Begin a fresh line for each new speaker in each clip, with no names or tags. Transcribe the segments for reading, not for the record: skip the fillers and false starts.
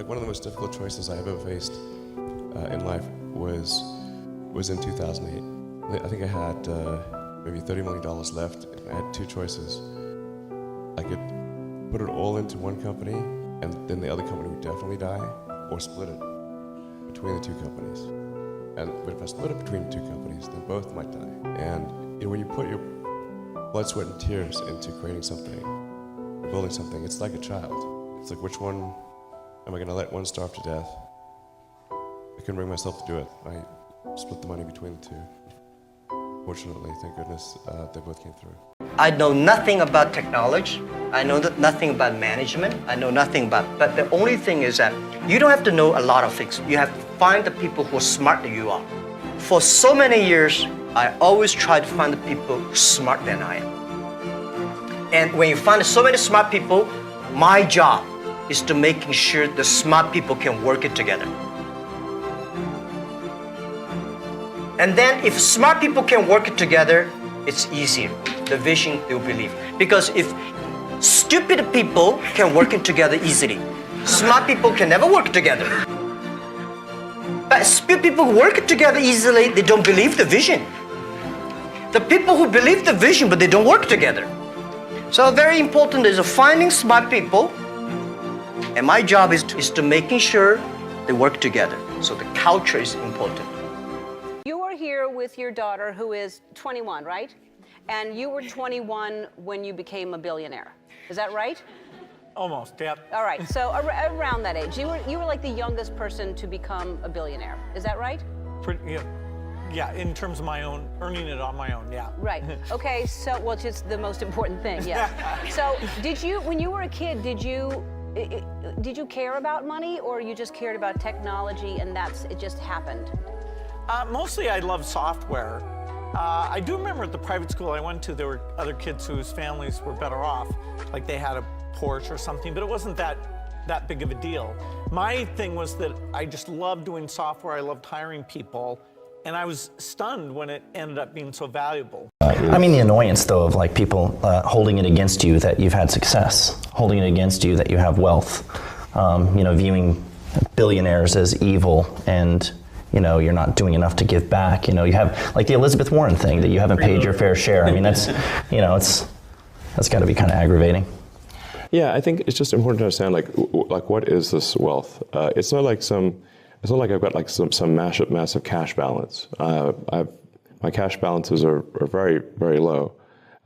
Like one of the most difficult choices I have ever faced in life was in 2008. I think I had maybe $30 million left. I had two choices. I could put it all into one company, and then the other company would definitely die, or split it between the two companies. But if I split it between the two companies, then both might die. And when you put your blood, sweat, and tears into creating something, or building something, it's like a child. It's like, which one am I going to let one starve to death? I couldn't bring myself to do it. I split the money between the two. Fortunately, thank goodness, they both came through.
I know nothing about technology. I know nothing about management. I know nothing about, but the only thing is that you don't have to know a lot of things. You have to find the people who are smarter than you are. For so many years, I always try to find the people who are smarter than I am. And when you find so many smart people, my job is to making sure the smart people can work it together. And then if smart people can work it together, it's easier. The vision they'll believe. Because if stupid people can work it together easily, smart people can never work together. But stupid people who work it together easily, they don't believe the vision. The people who believe the vision, but they don't work together. So very important is finding smart people, and my job is to making sure they work together. So the culture is important.
You are here with your daughter, who is 21, right? And you were 21 when you became a billionaire. Is that right?
Almost, yep.
All right, so around that age, you were like the youngest person to become a billionaire. Is that right?
Yeah, in terms of my own, earning it on my own, yeah.
Right, okay, so, well, it's just the most important thing, yeah. So, did you, when you were a kid, did you care about money, or you just cared about technology and it just happened?
Mostly I love software. I do remember at the private school I went to, there were other kids whose families were better off, like they had a Porsche or something, but it wasn't that big of a deal. My thing was that I just loved doing software, I loved hiring people, and I was stunned when it ended up being so valuable.
I mean, the annoyance, though, of like people holding it against you that you've had success, holding it against you that you have wealth, viewing billionaires as evil, and you're not doing enough to give back. You have like the Elizabeth Warren thing, that you haven't paid your fair share. I mean, that's got to be kind of aggravating.
Yeah, I think it's just important to understand like what is this wealth? It's not like I've got like some massive cash balance. My cash balances are very, very low,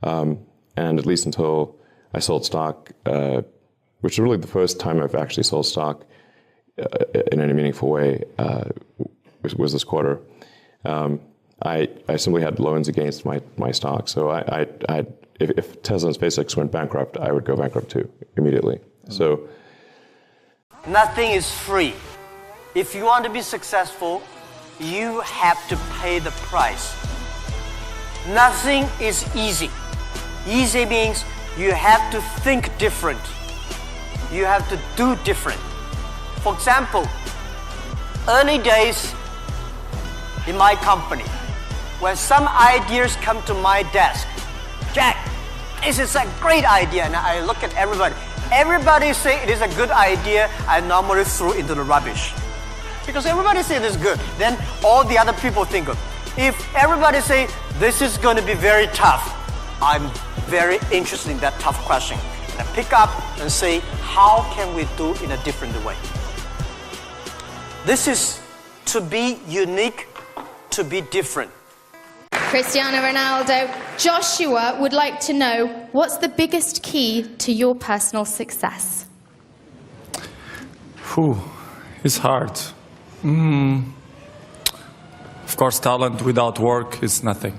and at least until I sold stock, which is really the first time I've actually sold stock in any meaningful way. Was this quarter. I simply had loans against my stock. So if Tesla and SpaceX went bankrupt, I would go bankrupt too, immediately. So
nothing is free. If you want to be successful, you have to pay the price. Nothing is easy. Easy means you have to think different. You have to do different. For example, early days in my company, when some ideas come to my desk, Jack, this is a great idea, and I look at everybody. Everybody say it is a good idea, I normally throw into the rubbish. Because everybody say it is good, then all the other people think of. If everybody say this is going to be very tough, I'm very interested in that tough question. And I pick up and say, how can we do in a different way? This is to be unique, to be different.
Cristiano Ronaldo, Joshua would like to know, what's the biggest key to your personal success?
It's hard. Of course, talent without work is nothing.